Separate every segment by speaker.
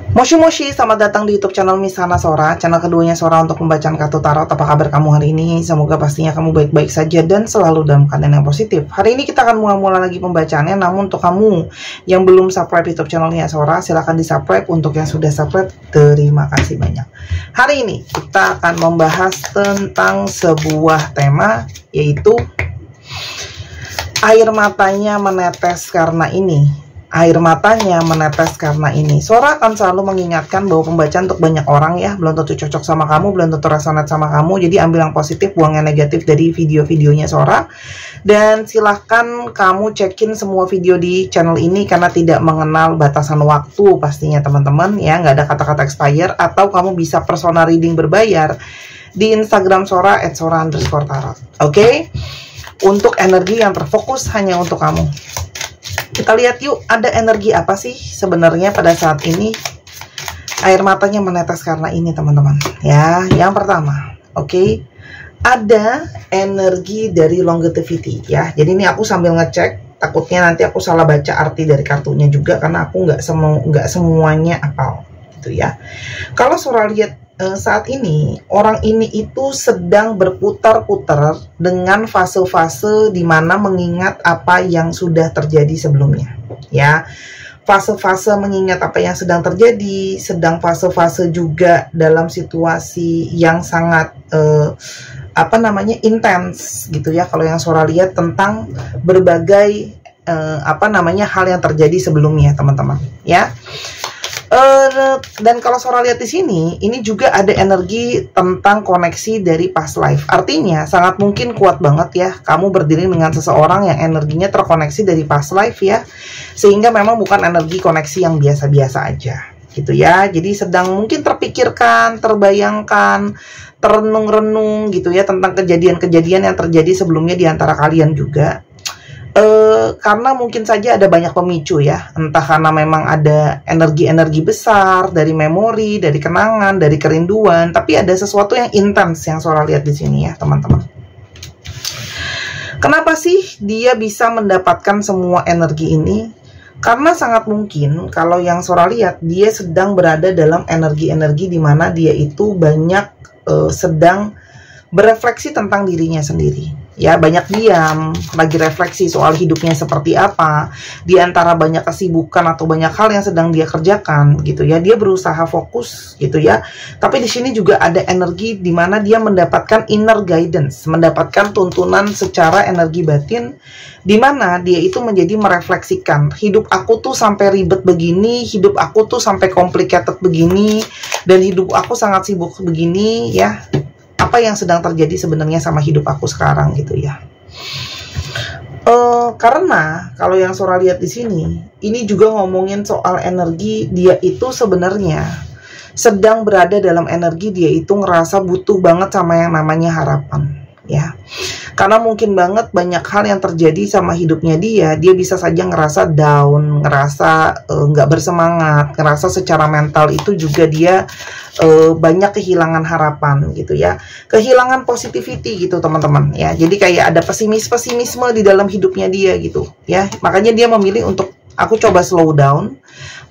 Speaker 1: Moshi Moshi, selamat datang di YouTube channel Miss Hana Sora, channel keduanya Sora untuk membacaan kartu tarot. Apa kabar kamu hari ini? Semoga pastinya kamu baik-baik saja dan selalu dalam keadaan yang positif. Hari ini kita akan mulai lagi pembacaannya, namun untuk kamu yang belum subscribe YouTube channelnya Sora, silahkan di subscribe. Untuk yang sudah subscribe, terima kasih banyak. Hari ini kita akan membahas tentang sebuah tema, yaitu air matanya menetes karena ini. Air matanya menetes karena ini. Sora akan selalu mengingatkan bahwa pembacaan untuk banyak orang ya, belum tentu cocok sama kamu, belum tentu resonate sama kamu. Jadi ambil yang positif, buang yang negatif dari video-videonya Sora. Dan silahkan kamu cekin semua video di channel ini karena tidak mengenal batasan waktu pastinya teman-teman ya, nggak ada kata-kata expire. Atau kamu bisa personal reading berbayar di Instagram Sora @sora_tarot. Oke? Untuk energi yang terfokus hanya untuk kamu. Kita lihat yuk, ada energi apa sih sebenarnya pada saat ini air matanya menetes karena ini teman-teman ya. Yang pertama, oke, ada energi dari longevity ya. Jadi ini aku sambil ngecek, takutnya nanti aku salah baca arti dari kartunya juga karena aku nggak semuanya apal gitu ya. Kalau Sora lihat saat ini orang ini itu sedang berputar-putar dengan fase-fase di mana mengingat apa yang sudah terjadi sebelumnya ya. Fase-fase mengingat apa yang sedang terjadi, sedang fase-fase juga dalam situasi yang sangat intens gitu ya. Kalau yang Sora lihat tentang berbagai hal yang terjadi sebelumnya teman-teman ya. Dan kalau Sora lihat di sini, ini juga ada energi tentang koneksi dari past life. Artinya sangat mungkin kuat banget ya kamu berdiri dengan seseorang yang energinya terkoneksi dari past life ya, sehingga memang bukan energi koneksi yang biasa-biasa aja gitu ya. Jadi sedang mungkin terpikirkan, terbayangkan, terenung-renung gitu ya tentang kejadian-kejadian yang terjadi sebelumnya di antara kalian juga. Karena mungkin saja ada banyak pemicu ya, entah karena memang ada energi-energi besar dari memori, dari kenangan, dari kerinduan, tapi ada sesuatu yang intens yang Sora lihat di sini ya teman-teman. Kenapa sih dia bisa mendapatkan semua energi ini? Karena sangat mungkin kalau yang Sora lihat dia sedang berada dalam energi-energi di mana dia itu banyak sedang berefleksi tentang dirinya sendiri. Ya, banyak diam, lagi refleksi soal hidupnya seperti apa, di antara banyak kesibukan atau banyak hal yang sedang dia kerjakan gitu ya. Dia berusaha fokus gitu ya. Tapi di sini juga ada energi di mana dia mendapatkan inner guidance, mendapatkan tuntunan secara energi batin di mana dia itu menjadi merefleksikan, hidup aku tuh sampai ribet begini, hidup aku tuh sampai complicated begini, dan hidup aku sangat sibuk begini ya. Apa yang sedang terjadi sebenarnya sama hidup aku sekarang gitu ya. Karena kalau yang Sora lihat di sini, ini juga ngomongin soal energi dia itu sebenarnya sedang berada dalam energi dia itu ngerasa butuh banget sama yang namanya harapan ya. Karena mungkin banget banyak hal yang terjadi sama hidupnya dia bisa saja ngerasa down, ngerasa nggak bersemangat, ngerasa secara mental itu juga dia banyak kehilangan harapan gitu ya, kehilangan positivity gitu teman-teman ya. Jadi kayak ada pesimisme di dalam hidupnya dia gitu ya. Makanya dia memilih untuk aku coba slow down,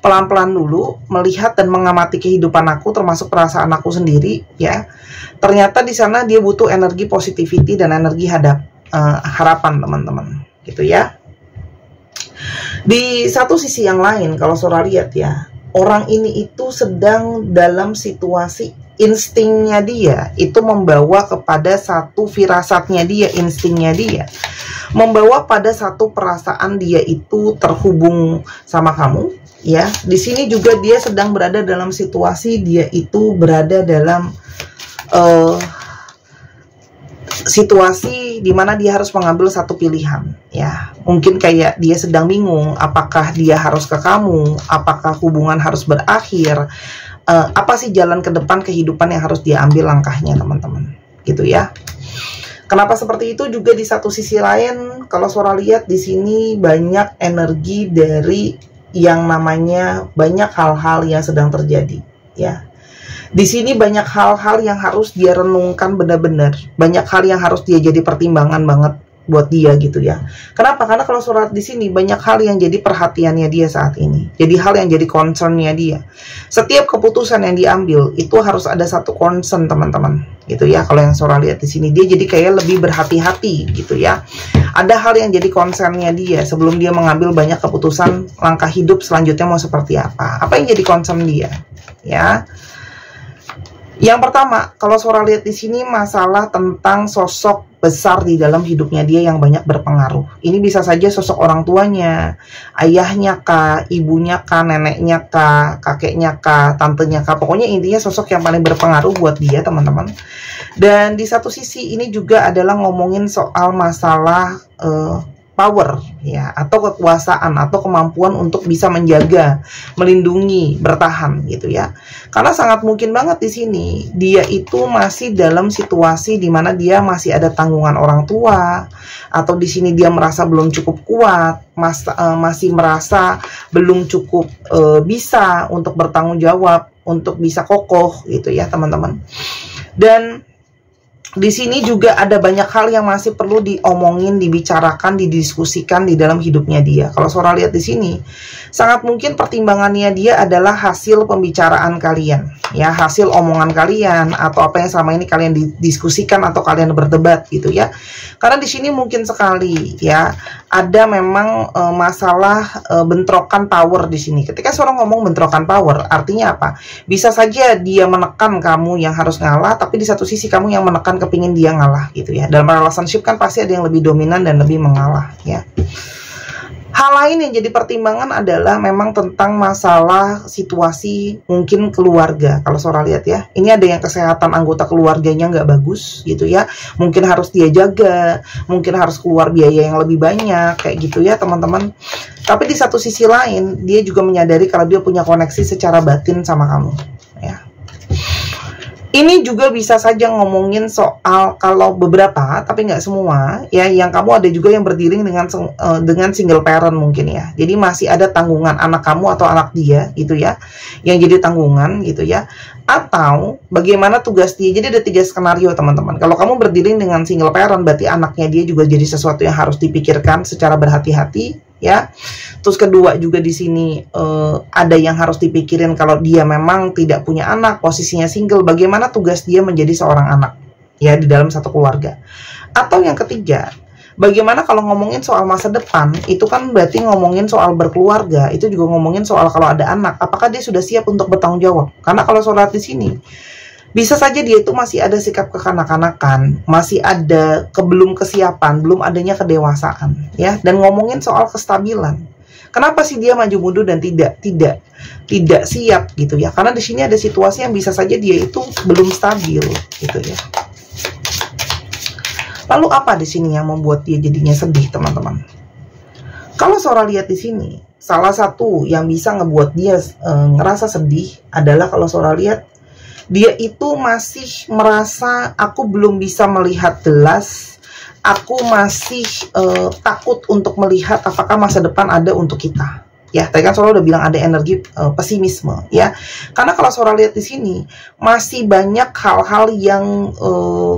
Speaker 1: pelan-pelan dulu, melihat dan mengamati kehidupan aku termasuk perasaan aku sendiri ya. Ternyata di sana dia butuh energi positivity dan energi harapan teman-teman gitu ya. Di satu sisi yang lain kalau Sora lihat ya, orang ini itu sedang dalam situasi instingnya dia itu membawa kepada satu firasatnya dia, instingnya dia membawa pada satu perasaan dia itu terhubung sama kamu ya. Di sini juga dia sedang berada dalam situasi dia itu berada dalam situasi di mana dia harus mengambil satu pilihan ya. Mungkin kayak dia sedang bingung apakah dia harus ke kamu, apakah hubungan harus berakhir, apa sih jalan ke depan kehidupan yang harus dia ambil langkahnya teman-teman gitu ya. Kenapa seperti itu juga di satu sisi lain kalau Sora lihat di sini banyak energi dari yang namanya banyak hal-hal yang sedang terjadi ya. Di sini banyak hal-hal yang harus dia renungkan benar-benar, banyak hal yang harus dia jadi pertimbangan banget buat dia gitu ya. Kenapa? Karena kalau surat di sini banyak hal yang jadi perhatiannya dia saat ini. Jadi hal yang jadi concernnya dia. Setiap keputusan yang diambil itu harus ada satu concern teman-teman, gitu ya. Kalau yang Sora lihat di sini dia jadi kayak lebih berhati-hati gitu ya. Ada hal yang jadi concernnya dia sebelum dia mengambil banyak keputusan langkah hidup selanjutnya mau seperti apa. Apa yang jadi concern dia? Ya. Yang pertama, kalau Sora lihat di sini masalah tentang sosok besar di dalam hidupnya dia yang banyak berpengaruh. Ini bisa saja sosok orang tuanya, ayahnya kah, ibunya kah, neneknya kah, kakeknya kah, tantenya kah. Pokoknya intinya sosok yang paling berpengaruh buat dia, teman-teman. Dan di satu sisi ini juga adalah ngomongin soal masalah power ya, atau kekuasaan atau kemampuan untuk bisa menjaga, melindungi, bertahan gitu ya. Karena sangat mungkin banget di sini dia itu masih dalam situasi di mana dia masih ada tanggungan orang tua, atau di sini dia merasa belum cukup kuat, masih merasa belum cukup bisa untuk bertanggung jawab, untuk bisa kokoh gitu ya, teman-teman. Dan di sini juga ada banyak hal yang masih perlu diomongin, dibicarakan, didiskusikan di dalam hidupnya dia. Kalau Sora lihat di sini, sangat mungkin pertimbangannya dia adalah hasil pembicaraan kalian, ya, hasil omongan kalian atau apa yang selama ini kalian didiskusikan atau kalian berdebat gitu ya. Karena di sini mungkin sekali ya ada memang masalah bentrokan power di sini. Ketika seorang ngomong bentrokan power, artinya apa? Bisa saja dia menekan kamu yang harus ngalah, tapi di satu sisi kamu yang menekan kepingin dia ngalah gitu ya. Dalam relationship kan pasti ada yang lebih dominan dan lebih mengalah ya. Hal lain yang jadi pertimbangan adalah memang tentang masalah situasi mungkin keluarga. Kalau Sora lihat ya, ini ada yang kesehatan anggota keluarganya nggak bagus gitu ya. Mungkin harus dia jaga, mungkin harus keluar biaya yang lebih banyak kayak gitu ya teman-teman. Tapi di satu sisi lain, dia juga menyadari kalau dia punya koneksi secara batin sama kamu ya. Ini juga bisa saja ngomongin soal kalau beberapa, tapi nggak semua, ya, yang kamu ada juga yang berdiri dengan single parent mungkin ya. Jadi masih ada tanggungan anak kamu atau anak dia gitu ya, yang jadi tanggungan gitu ya. Atau bagaimana tugas dia. Jadi ada 3 skenario teman-teman. Kalau kamu berdiri dengan single parent, berarti anaknya dia juga jadi sesuatu yang harus dipikirkan secara berhati-hati ya. Terus kedua juga di sini ada yang harus dipikirin kalau dia memang tidak punya anak, posisinya single, bagaimana tugas dia menjadi seorang anak ya di dalam satu keluarga. Atau yang ketiga, bagaimana kalau ngomongin soal masa depan, itu kan berarti ngomongin soal berkeluarga, itu juga ngomongin soal kalau ada anak, apakah dia sudah siap untuk bertanggung jawab. Karena kalau Sora di sini bisa saja dia itu masih ada sikap kekanak-kanakan, masih ada belum kesiapan, belum adanya kedewasaan, ya. Dan ngomongin soal kestabilan. Kenapa sih dia maju mundur dan tidak siap gitu ya? Karena di sini ada situasi yang bisa saja dia itu belum stabil gitu ya. Lalu apa di sini yang membuat dia jadinya sedih, teman-teman? Kalau Sora lihat di sini, salah satu yang bisa ngebuat dia ngerasa sedih adalah kalau Sora lihat dia itu masih merasa aku belum bisa melihat jelas, aku masih takut untuk melihat apakah masa depan ada untuk kita. Ya, tadi kan Sora udah bilang ada energi pesimisme, ya. Karena kalau Sora lihat di sini masih banyak hal-hal yang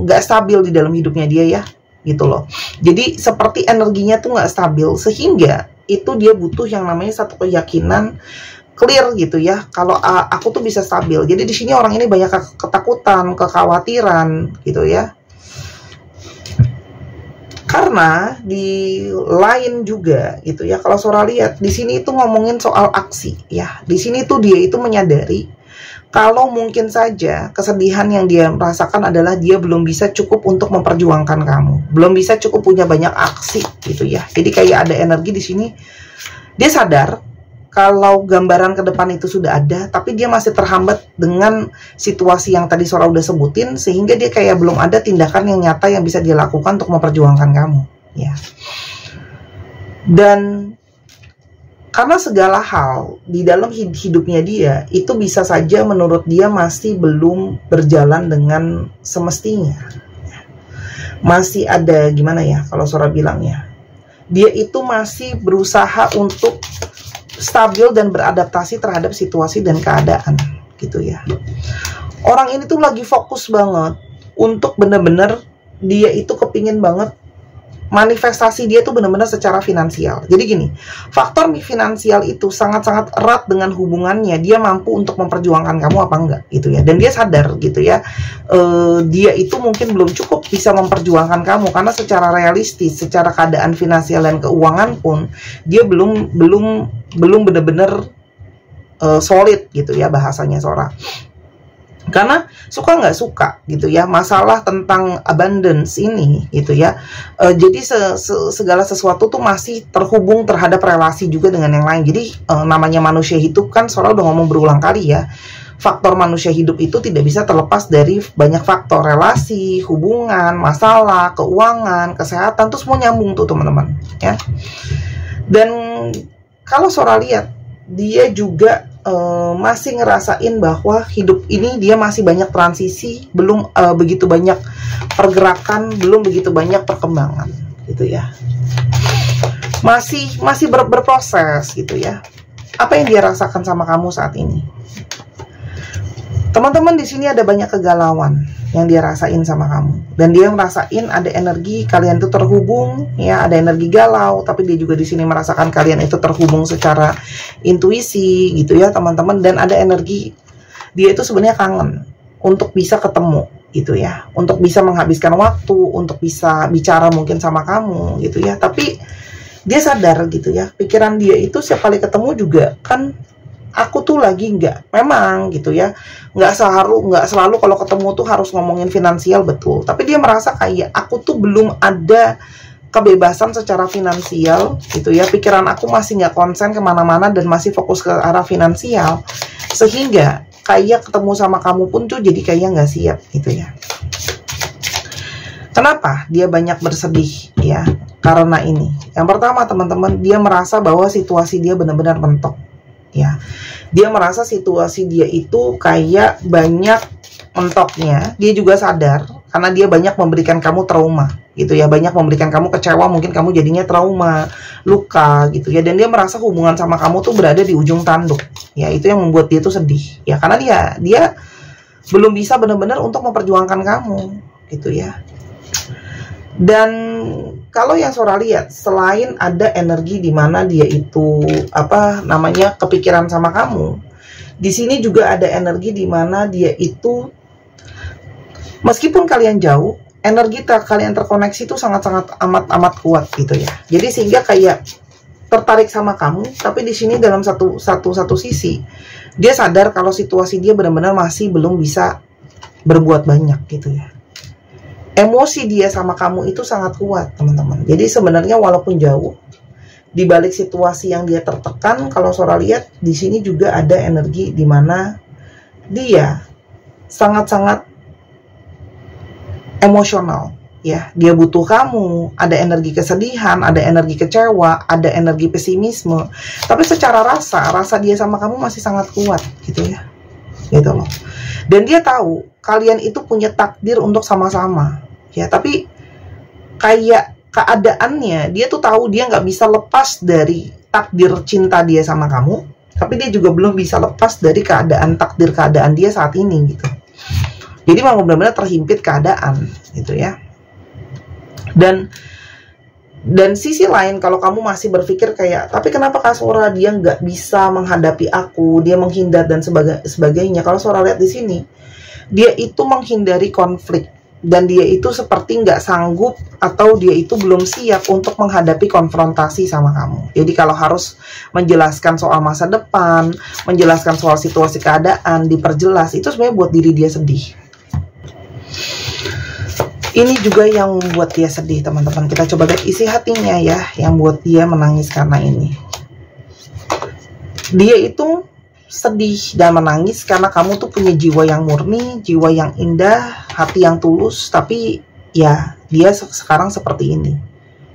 Speaker 1: nggak stabil di dalam hidupnya dia ya, gitu loh. Jadi seperti energinya tuh nggak stabil sehingga itu dia butuh yang namanya satu keyakinan clear gitu ya, kalau aku tuh bisa stabil. Jadi di sini orang ini banyak ketakutan, kekhawatiran gitu ya. Karena di lain juga gitu ya, kalau Sora lihat di sini itu ngomongin soal aksi ya. Di sini tuh dia itu menyadari kalau mungkin saja kesedihan yang dia merasakan adalah dia belum bisa cukup untuk memperjuangkan kamu, belum bisa cukup punya banyak aksi gitu ya. Jadi kayak ada energi di sini. Dia sadar kalau gambaran ke depan itu sudah ada, tapi dia masih terhambat dengan situasi yang tadi Sora udah sebutin, sehingga dia kayak belum ada tindakan yang nyata yang bisa dia lakukan untuk memperjuangkan kamu, ya. Dan karena segala hal di dalam hidupnya dia, itu bisa saja menurut dia masih belum berjalan dengan semestinya. Masih ada, gimana ya, kalau Sora bilangnya, dia itu masih berusaha untuk stabil dan beradaptasi terhadap situasi dan keadaan gitu ya. Orang ini tuh lagi fokus banget untuk bener-bener dia itu kepingin banget manifestasi dia tuh benar-benar secara finansial. Jadi gini, faktor finansial itu sangat-sangat erat dengan hubungannya dia mampu untuk memperjuangkan kamu apa enggak gitu ya. Dan dia sadar gitu ya, dia itu mungkin belum cukup bisa memperjuangkan kamu karena secara realistis, secara keadaan finansial dan keuangan pun dia belum benar-benar solid gitu ya bahasanya Sora. Karena suka nggak suka gitu ya, masalah tentang abundance ini gitu ya, jadi segala sesuatu tuh masih terhubung terhadap relasi juga dengan yang lain. Jadi namanya manusia hidup kan, Sora udah ngomong berulang kali ya, faktor manusia hidup itu tidak bisa terlepas dari banyak faktor, relasi, hubungan, masalah, keuangan, kesehatan, tuh semua nyambung tuh teman-teman ya. Dan kalau Sora lihat, dia juga masih ngerasain bahwa hidup ini dia masih banyak transisi, belum begitu banyak pergerakan, belum begitu banyak perkembangan gitu ya. Masih berproses gitu ya. Apa yang dia rasakan sama kamu saat ini? Teman-teman, di sini ada banyak kegalauan yang dia rasain sama kamu, dan dia ngerasain ada energi kalian itu terhubung ya, ada energi galau, tapi dia juga di sini merasakan kalian itu terhubung secara intuisi gitu ya teman-teman. Dan ada energi dia itu sebenarnya kangen untuk bisa ketemu gitu ya, untuk bisa menghabiskan waktu, untuk bisa bicara mungkin sama kamu gitu ya. Tapi dia sadar gitu ya, pikiran dia itu setiap kali ketemu juga kan, aku tuh lagi memang gitu ya, nggak selalu kalau ketemu tuh harus ngomongin finansial, betul, tapi dia merasa kayak aku tuh belum ada kebebasan secara finansial gitu ya, pikiran aku masih nggak konsen kemana-mana dan masih fokus ke arah finansial, sehingga kayak ketemu sama kamu pun tuh jadi kayak nggak siap gitu ya. Kenapa dia banyak bersedih ya? Karena ini, yang pertama teman-teman, dia merasa bahwa situasi dia benar-benar mentok ya. Dia merasa situasi dia itu kayak banyak mentoknya. Dia juga sadar karena dia banyak memberikan kamu trauma gitu ya, banyak memberikan kamu kecewa, mungkin kamu jadinya trauma, luka gitu ya. Dan dia merasa hubungan sama kamu tuh berada di ujung tanduk ya. Itu yang membuat dia tuh sedih ya, karena dia belum bisa benar-benar untuk memperjuangkan kamu gitu ya. Dan kalau yang Sora lihat, selain ada energi di mana dia itu kepikiran sama kamu, di sini juga ada energi di mana dia itu, meskipun kalian jauh, energi kalian terkoneksi itu sangat-sangat amat kuat gitu ya. Jadi sehingga kayak tertarik sama kamu, tapi di sini dalam satu sisi dia sadar kalau situasi dia benar-benar masih belum bisa berbuat banyak gitu ya. Emosi dia sama kamu itu sangat kuat teman-teman. Jadi sebenarnya walaupun jauh, di balik situasi yang dia tertekan, kalau Sora lihat di sini juga ada energi di mana dia sangat-sangat emosional ya. Dia butuh kamu, ada energi kesedihan, ada energi kecewa, ada energi pesimisme. Tapi secara rasa dia sama kamu masih sangat kuat gitu ya. Gitu loh. Dan dia tahu kalian itu punya takdir untuk sama-sama. Ya, tapi kayak keadaannya, dia tuh tahu dia nggak bisa lepas dari takdir cinta dia sama kamu, tapi dia juga belum bisa lepas dari takdir keadaan dia saat ini gitu. Jadi memang benar-benar terhimpit keadaan gitu ya. Dan sisi lain, kalau kamu masih berpikir kayak, tapi kenapa Kak Sora dia nggak bisa menghadapi aku, dia menghindar dan sebagainya. Kalau Sora lihat di sini, dia itu menghindari konflik. Dan dia itu seperti nggak sanggup atau dia itu belum siap untuk menghadapi konfrontasi sama kamu. Jadi kalau harus menjelaskan soal masa depan, menjelaskan soal situasi keadaan, diperjelas, itu sebenarnya buat diri dia sedih. Ini juga yang membuat dia sedih teman-teman. Kita coba lihat isi hatinya ya, yang buat dia menangis karena ini. Dia itu sedih dan menangis karena kamu tuh punya jiwa yang murni, jiwa yang indah, hati yang tulus, tapi ya dia sekarang seperti ini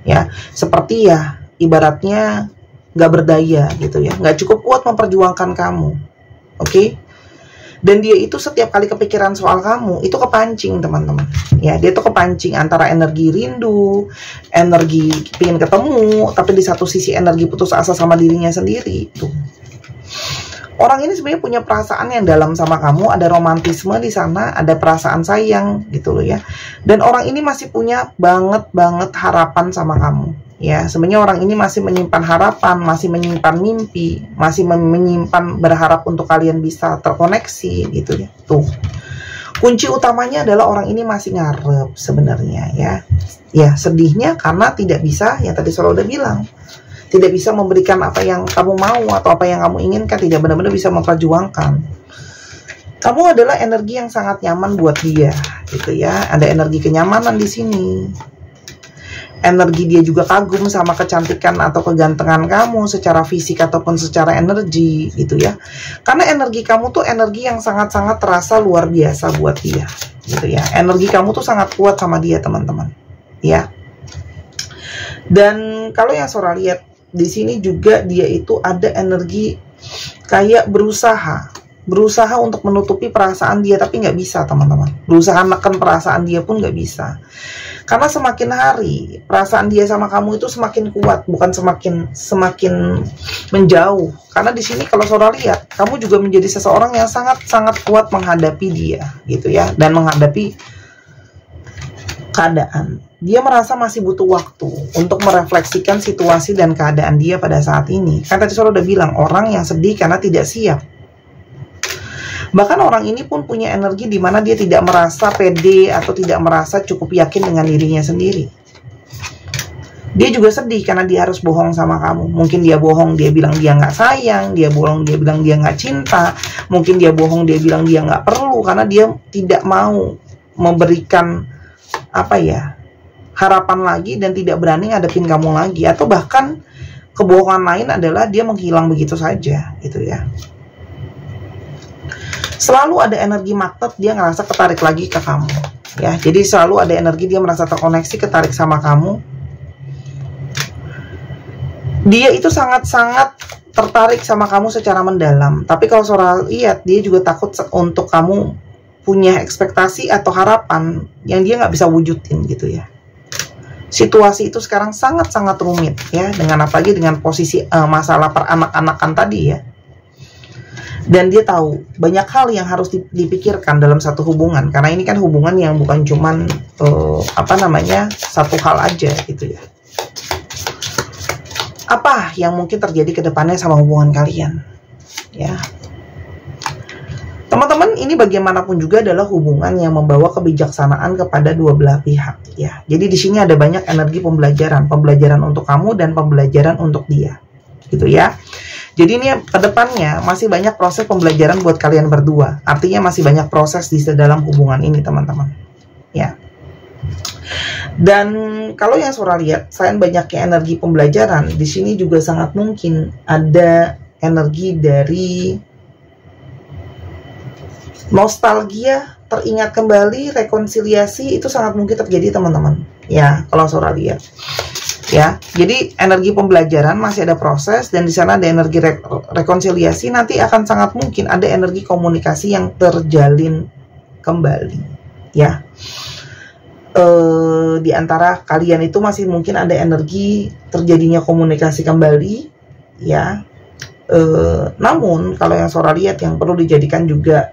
Speaker 1: ya, seperti ya ibaratnya nggak berdaya gitu ya, nggak cukup kuat memperjuangkan kamu, oke? Dan dia itu setiap kali kepikiran soal kamu itu kepancing teman-teman ya, dia tuh kepancing antara energi rindu, energi pengen ketemu, tapi di satu sisi energi putus asa sama dirinya sendiri tuh. Orang ini sebenarnya punya perasaan yang dalam sama kamu, ada romantisme di sana, ada perasaan sayang gitu loh ya. Dan orang ini masih punya banget harapan sama kamu. Ya, sebenarnya orang ini masih menyimpan harapan, masih menyimpan mimpi, masih menyimpan berharap untuk kalian bisa terkoneksi gitu ya. Tuh. Kunci utamanya adalah orang ini masih ngarep sebenarnya ya. Ya, sedihnya karena tidak bisa, yang tadi Sora udah bilang, tidak bisa memberikan apa yang kamu mau atau apa yang kamu inginkan, tidak benar-benar bisa memperjuangkan. Kamu adalah energi yang sangat nyaman buat dia, gitu ya. Ada energi kenyamanan di sini. Energi dia juga kagum sama kecantikan atau kegantengan kamu secara fisik ataupun secara energi, gitu ya. Karena energi kamu tuh energi yang sangat-sangat terasa luar biasa buat dia, gitu ya. Energi kamu tuh sangat kuat sama dia, teman-teman, ya. Dan kalau yang Sora lihat di sini juga dia itu ada energi kayak berusaha untuk menutupi perasaan dia, tapi nggak bisa, teman-teman. Berusaha neken perasaan dia pun nggak bisa, karena semakin hari perasaan dia sama kamu itu semakin kuat, bukan semakin menjauh. Karena di sini kalau Sora lihat, kamu juga menjadi seseorang yang sangat kuat menghadapi dia, gitu ya, dan menghadapi keadaan. Dia merasa masih butuh waktu untuk merefleksikan situasi dan keadaan dia pada saat ini. Kan tadi Sora udah bilang, orang yang sedih karena tidak siap. Bahkan orang ini pun punya energi di mana dia tidak merasa pede atau tidak merasa cukup yakin dengan dirinya sendiri. Dia juga sedih karena dia harus bohong sama kamu. Mungkin dia bohong, dia bilang dia nggak sayang. Dia bohong, dia bilang dia nggak cinta. Mungkin dia bohong, dia bilang dia nggak perlu, karena dia tidak mau memberikan apa ya, harapan lagi, dan tidak berani ngadepin kamu lagi. Atau bahkan kebohongan lain adalah dia menghilang begitu saja, gitu ya. Selalu ada energi magnet, dia ngerasa ketarik lagi ke kamu, ya. Jadi selalu ada energi dia merasa terkoneksi, ketarik sama kamu. Dia itu sangat-sangat tertarik sama kamu secara mendalam. Tapi kalau Sora lihat, dia juga takut untuk kamu punya ekspektasi atau harapan yang dia nggak bisa wujudin, gitu ya. Situasi itu sekarang sangat-sangat rumit ya, dengan apalagi dengan posisi masalah peranak-anakan tadi ya. Dan dia tahu banyak hal yang harus dipikirkan dalam satu hubungan, karena ini kan hubungan yang bukan cuman satu hal aja, gitu ya. Apa yang mungkin terjadi ke depannya sama hubungan kalian, ya. Teman-teman, ini bagaimanapun juga adalah hubungan yang membawa kebijaksanaan kepada dua belah pihak, ya. Jadi di sini ada banyak energi pembelajaran untuk kamu dan pembelajaran untuk dia, gitu ya. Jadi ini ke depannya masih banyak proses pembelajaran buat kalian berdua. Artinya masih banyak proses di dalam hubungan ini, teman-teman, ya. Dan kalau yang Sora lihat, selain banyaknya energi pembelajaran, di sini juga sangat mungkin ada energi dari nostalgia, teringat kembali, rekonsiliasi. Itu sangat mungkin terjadi, teman-teman, ya, kalau Sora lihat, ya. Jadi energi pembelajaran masih ada proses, dan di sana ada energi rekonsiliasi. Nanti akan sangat mungkin ada energi komunikasi yang terjalin kembali, ya. Di antara kalian itu masih mungkin ada energi terjadinya komunikasi kembali, ya. Namun kalau yang Sora lihat, yang perlu dijadikan juga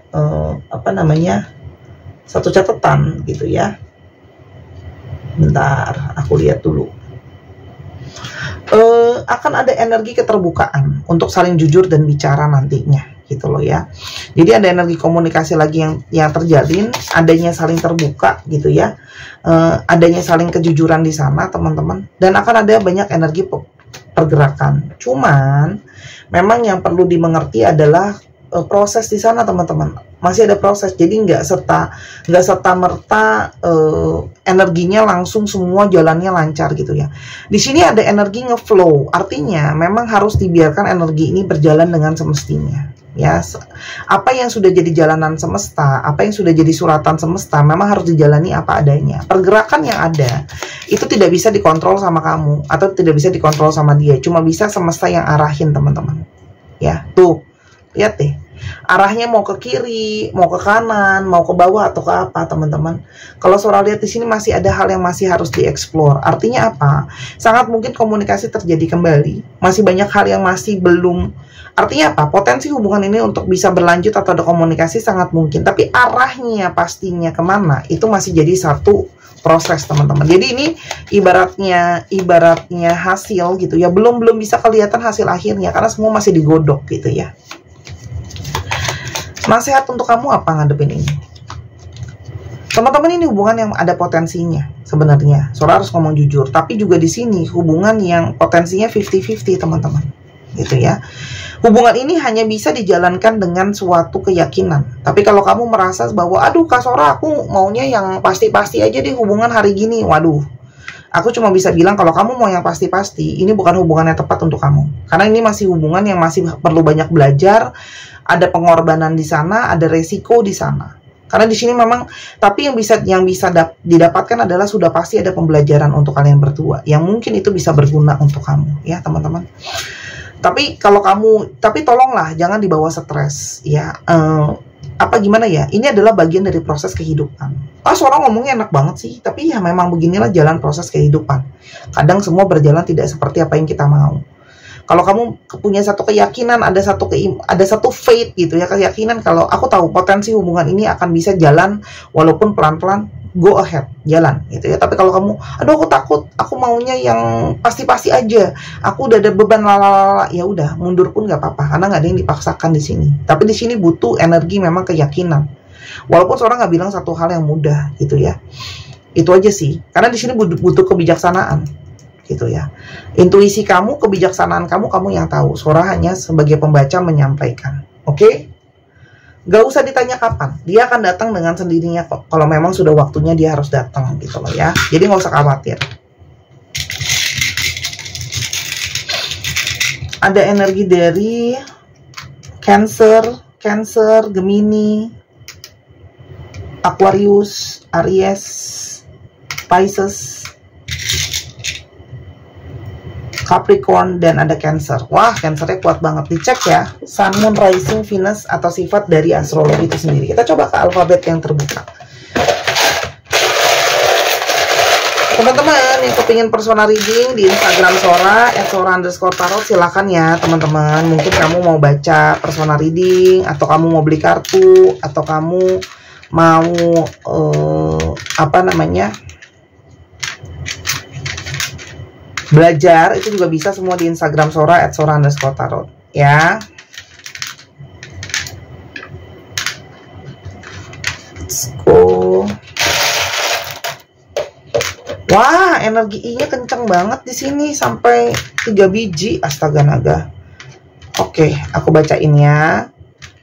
Speaker 1: satu catatan, gitu ya. Bentar, aku lihat dulu. Akan ada energi keterbukaan untuk saling jujur dan bicara nantinya, gitu loh ya. Jadi ada energi komunikasi lagi yang terjalin, adanya saling terbuka, gitu ya. Adanya saling kejujuran di sana, teman-teman. Dan akan ada banyak energi pergerakan. Cuman memang yang perlu dimengerti adalah proses di sana, teman-teman. Masih ada proses. Jadi nggak serta merta energinya langsung semua jalannya lancar, gitu ya. Di sini ada energi ngeflow. Artinya memang harus dibiarkan energi ini berjalan dengan semestinya. Ya, apa yang sudah jadi jalanan semesta, apa yang sudah jadi suratan semesta, memang harus dijalani apa adanya. Pergerakan yang ada itu tidak bisa dikontrol sama kamu atau tidak bisa dikontrol sama dia, cuma bisa semesta yang arahin, teman-teman. Ya, tuh, lihat deh. Arahnya mau ke kiri, mau ke kanan, mau ke bawah atau ke apa, teman-teman. Kalau Sora lihat di sini masih ada hal yang masih harus dieksplor. Artinya apa? Sangat mungkin komunikasi terjadi kembali. Masih banyak hal yang masih belum. Artinya apa? Potensi hubungan ini untuk bisa berlanjut atau ada komunikasi sangat mungkin. Tapi arahnya pastinya kemana, itu masih jadi satu proses, teman-teman. Jadi ini ibaratnya hasil gitu ya. Belum bisa kelihatan hasil akhirnya karena semua masih digodok gitu ya. Nasihat untuk kamu apa ngadepin ini? Teman-teman, ini hubungan yang ada potensinya sebenarnya. Sora harus ngomong jujur, tapi juga di sini hubungan yang potensinya 50-50, teman-teman. Gitu ya. Hubungan ini hanya bisa dijalankan dengan suatu keyakinan. Tapi kalau kamu merasa bahwa aduh Kak Sora, aku maunya yang pasti-pasti aja deh hubungan hari gini. Waduh. Aku cuma bisa bilang kalau kamu mau yang pasti-pasti, ini bukan hubungan yang tepat untuk kamu. Karena ini masih hubungan yang masih perlu banyak belajar. Ada pengorbanan di sana, ada resiko di sana. Karena di sini memang, tapi yang bisa didapatkan adalah sudah pasti ada pembelajaran untuk kalian berdua, yang mungkin itu bisa berguna untuk kamu, ya teman-teman. Tapi kalau kamu, tapi tolonglah jangan dibawa stres, ya. Gimana ya? Ini adalah bagian dari proses kehidupan. Sora ngomongnya enak banget sih, tapi ya memang beginilah jalan proses kehidupan. Kadang semua berjalan tidak seperti apa yang kita mau. Kalau kamu punya satu keyakinan, ada satu faith gitu ya, keyakinan kalau aku tahu potensi hubungan ini akan bisa jalan walaupun pelan-pelan, go ahead, jalan gitu ya. Tapi kalau kamu, aduh aku takut, aku maunya yang pasti-pasti aja, aku udah ada beban lalala, ya udah mundur pun nggak apa-apa karena nggak ada yang dipaksakan di sini. Tapi di sini butuh energi, memang keyakinan. Walaupun seorang nggak bilang satu hal yang mudah gitu ya. Itu aja sih. Karena di sini butuh kebijaksanaan. Gitu ya. Intuisi kamu, kebijaksanaan kamu yang tahu. Sora hanya sebagai pembaca menyampaikan. Oke? Gak usah ditanya kapan. Dia akan datang dengan sendirinya kok. Kalau memang sudah waktunya dia harus datang gitu loh ya. Jadi gak usah khawatir. Ada energi dari Cancer, Gemini, Aquarius, Aries, Pisces, Capricorn, dan ada Cancer. Wah, Cancernya kuat banget. Dicek ya, Sun, Moon, Rising, Venus, atau sifat dari astrologi itu sendiri. Kita coba ke alfabet yang terbuka. Teman-teman yang kepingin personal reading di Instagram Sora, @sora_tarot, silakan ya teman-teman. Mungkin kamu mau baca personal reading, atau kamu mau beli kartu, atau kamu mau belajar, itu juga bisa semua di Instagram Sora @sora_tarot ya. Let's go. Wah, energi I-nya kenceng banget di sini sampai 3 biji. Astaga naga. Oke, aku bacain ya.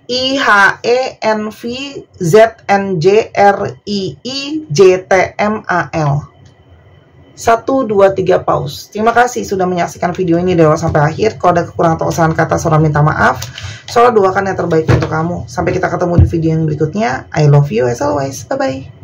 Speaker 1: IHENVZNJRIIJTMAL. 1, 2, 3 pause. Terima kasih sudah menyaksikan video ini dari awal sampai akhir. Kalau ada kekurangan atau kesalahan kata, Sora minta maaf. Sora doakan yang terbaik untuk kamu. Sampai kita ketemu di video yang berikutnya. I love you as always. Bye-bye.